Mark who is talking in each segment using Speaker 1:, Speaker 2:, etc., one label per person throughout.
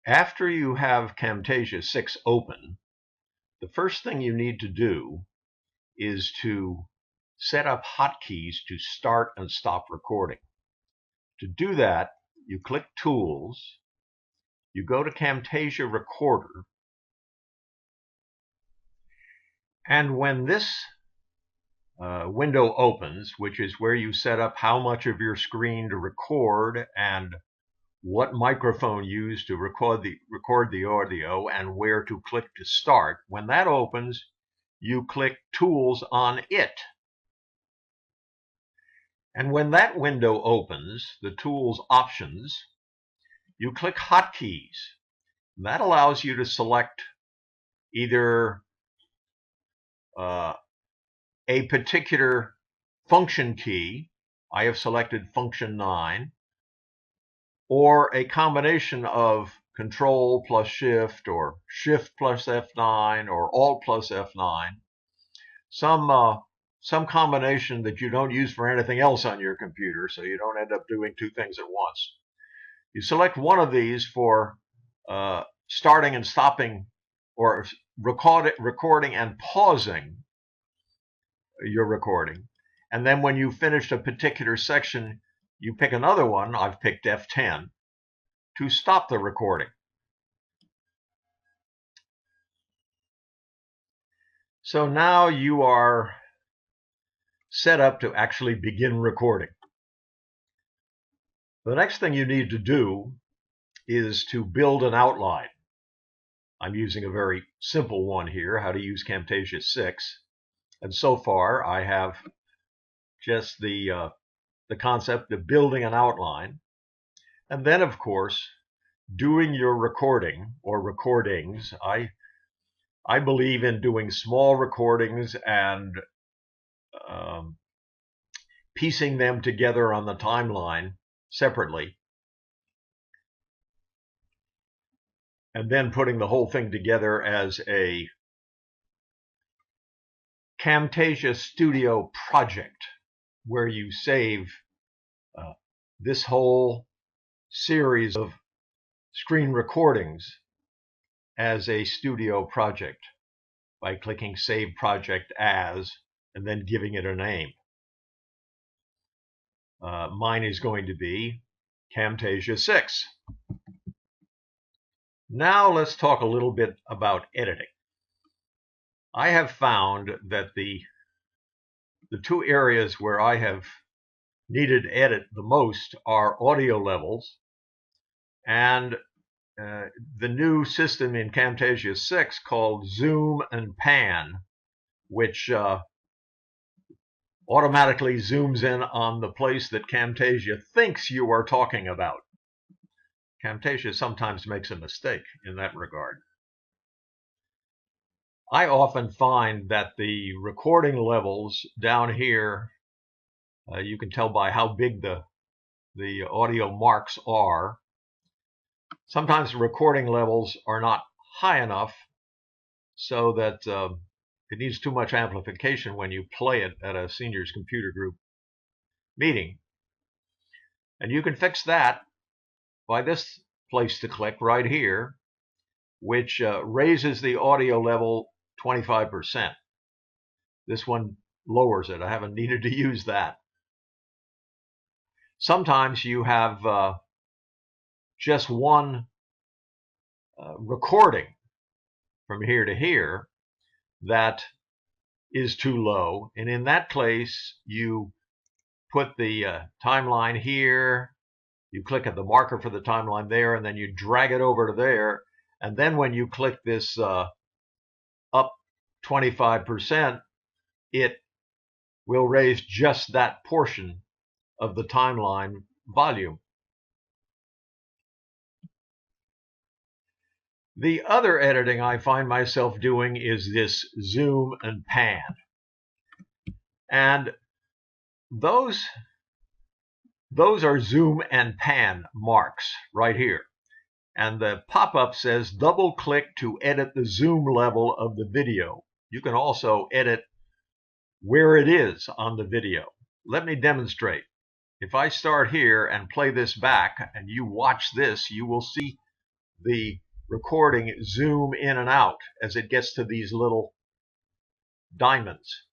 Speaker 1: After you have Camtasia 6 open, the first thing you need to do is to set up hotkeys to start and stop recording. To do that, you click Tools, you go to Camtasia Recorder, and when this window opens, which is where you set up how much of your screen to record and what microphone used to record the audio and where to click to start. When that opens, you click Tools on it. And when that window opens, the Tools options, you click Hotkeys. That allows you to select either a particular function key. I have selected function 9, or a combination of Control plus Shift, or Shift plus F9, or Alt plus F9. Some combination that you don't use for anything else on your computer, so you don't end up doing two things at once. You select one of these for starting and stopping, or recording and pausing your recording. And then when you've finished a particular section, you pick another one. I've picked F10 to stop the recording. So now you are set up to actually begin recording. The next thing you need to do is to build an outline. I'm using a very simple one here, how to use Camtasia 6. And so far, I have just the concept of building an outline. And then, of course, doing your recording or recordings. I believe in doing small recordings and piecing them together on the timeline separately, and then putting the whole thing together as a Camtasia Studio project where you save this whole series of screen recordings as a studio project by clicking Save Project As and then giving it a name. Mine is going to be Camtasia 6. Now let's talk a little bit about editing. I have found that the two areas where I have needed to edit the most are audio levels and the new system in Camtasia 6 called Zoom and Pan, which automatically zooms in on the place that Camtasia thinks you are talking about. Camtasia sometimes makes a mistake in that regard. I often find that the recording levels down here, you can tell by how big the audio marks are. Sometimes the recording levels are not high enough so that it needs too much amplification when you play it at a seniors computer group meeting. And you can fix that by this place to click right here, which raises the audio level 25%. This one lowers it. I haven't needed to use that. Sometimes you have just one recording from here to here that is too low, and in that place you put the timeline here, you click at the marker for the timeline there, and then you drag it over to there, and then when you click this up 25%, it will raise just that portion of the timeline volume. The other editing I find myself doing is this zoom and pan. And those are zoom and pan marks right here. And the pop-up says double click to edit the zoom level of the video. You can also edit where it is on the video. Let me demonstrate. If I start here and play this back and you watch this, you will see the recording zoom in and out as it gets to these little diamonds.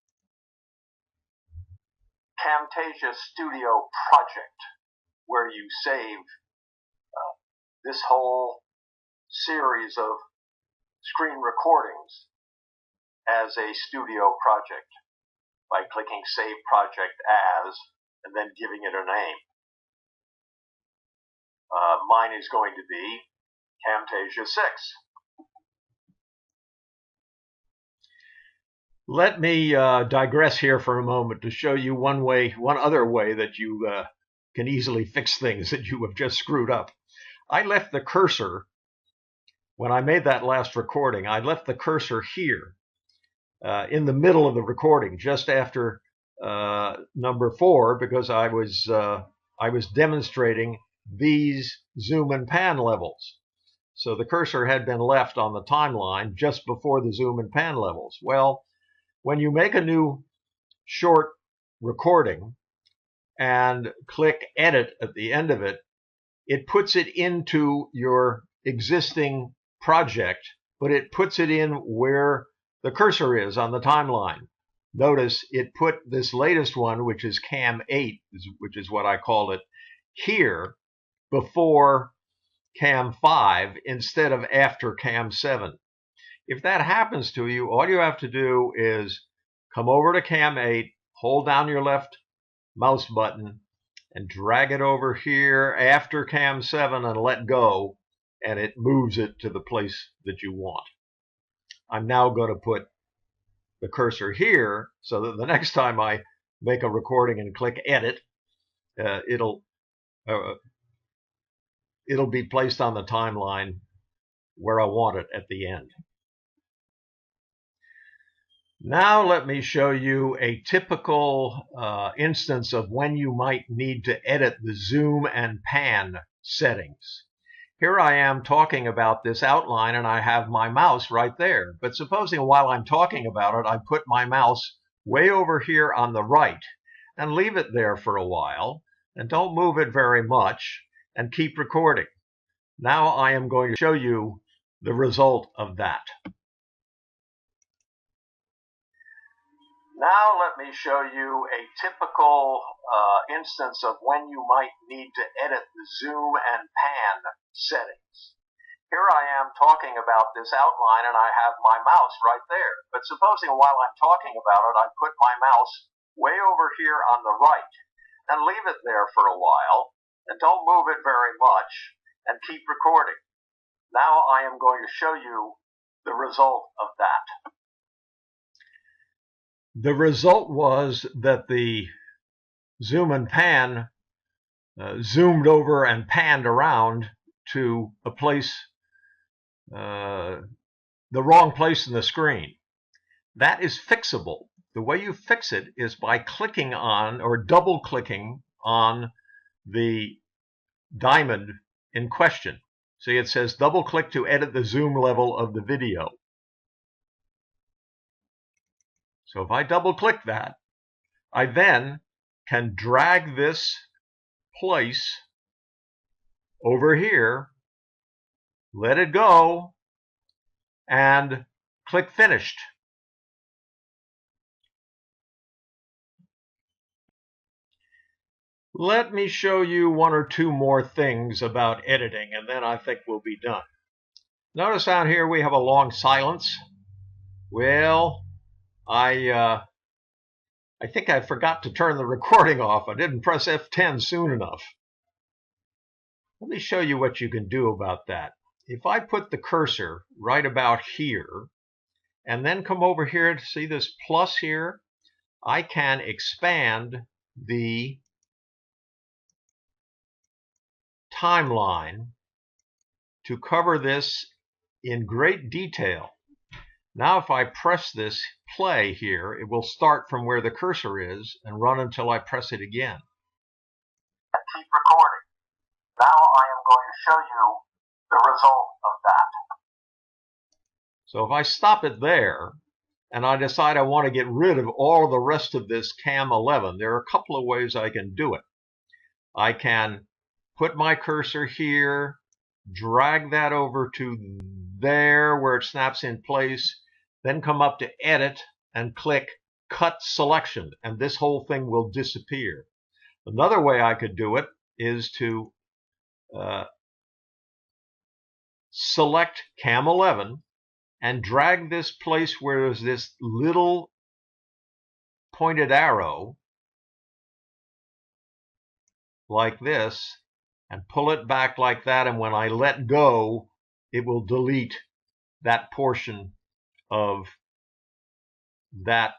Speaker 2: Camtasia Studio project, where you save this whole series of screen recordings as a studio project by clicking Save Project As and then giving it a name. Mine is going to be Camtasia 6.
Speaker 1: Let me digress here for a moment to show you one other way that you can easily fix things that you have just screwed up. I left the cursor, when I made that last recording, I left the cursor here in the middle of the recording, just after number 4, because I was demonstrating these zoom and pan levels. So the cursor had been left on the timeline just before the zoom and pan levels. Well, when you make a new short recording and click Edit at the end of it, it puts it into your existing project, but it puts it in where the cursor is on the timeline. Notice it put this latest one, which is Cam 8, which is what I call it, here before Cam 5 instead of after Cam 7. If that happens to you, all you have to do is come over to Cam 8, hold down your left mouse button, and drag it over here after Cam 7 and let go, and it moves it to the place that you want. I'm now going to put the cursor here so that the next time I make a recording and click Edit, it'll be placed on the timeline where I want it at the end. Now let me show you a typical instance of when you might need to edit the zoom and pan settings. Here I am talking about this outline and I have my mouse right there. But supposing while I'm talking about it, I put my mouse way over here on the right and leave it there for a while and don't move it very much and keep recording. Now I am going to show you the result of that.
Speaker 2: Now let me show you a typical instance of when you might need to edit the zoom and pan settings. Here I am talking about this outline and I have my mouse right there. But supposing while I'm talking about it, I put my mouse way over here on the right and leave it there for a while and don't move it very much and keep recording. Now I am going to show you the result of that.
Speaker 1: The result was that the zoom and pan zoomed over and panned around to a place, the wrong place in the screen. That is fixable. The way you fix it is by clicking on or double clicking on the diamond in question. See, it says double click to edit the zoom level of the video. So if I double click that, I then can drag this place over here, let it go, and click Finished. Let me show you one or two more things about editing, and then I think we'll be done. Notice down here we have a long silence. Well, I think I forgot to turn the recording off. I didn't press F10 soon enough. Let me show you what you can do about that. If I put the cursor right about here and then come over here to see this plus here, I can expand the timeline to cover this in great detail. Now if I press this play here, it will start from where the cursor is and run until I press it again.
Speaker 2: And keep recording. Now I am going to show you the result of that.
Speaker 1: So if I stop it there and I decide I want to get rid of all the rest of this Cam 11, there are a couple of ways I can do it. I can put my cursor here, drag that over to there where it snaps in place, then come up to Edit and click Cut Selection, and this whole thing will disappear. Another way I could do it is to select Cam 11 and drag this place where there's this little pointed arrow like this, and pull it back like that, and when I let go, it will delete that portion of that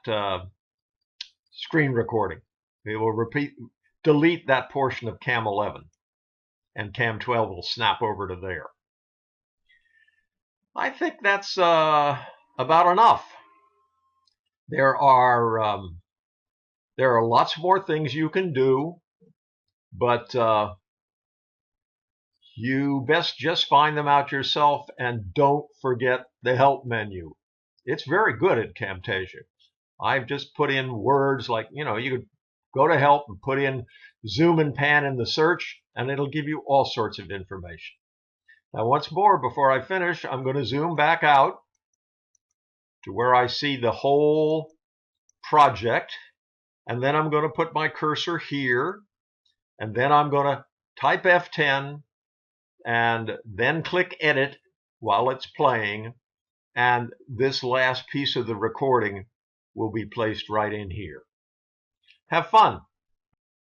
Speaker 1: screen recording. It will delete that portion of Cam 11, and Cam 12 will snap over to there. I think that's about enough. There are lots more things you can do, but you best just find them out yourself, and don't forget the help menu. It's very good at Camtasia. I've just put in words like, you could go to help and put in zoom and pan in the search, and it'll give you all sorts of information. Now, once more, before I finish, I'm going to zoom back out to where I see the whole project, and then I'm going to put my cursor here, and then I'm going to type F10, and then click Edit while it's playing, and this last piece of the recording will be placed right in here. Have fun.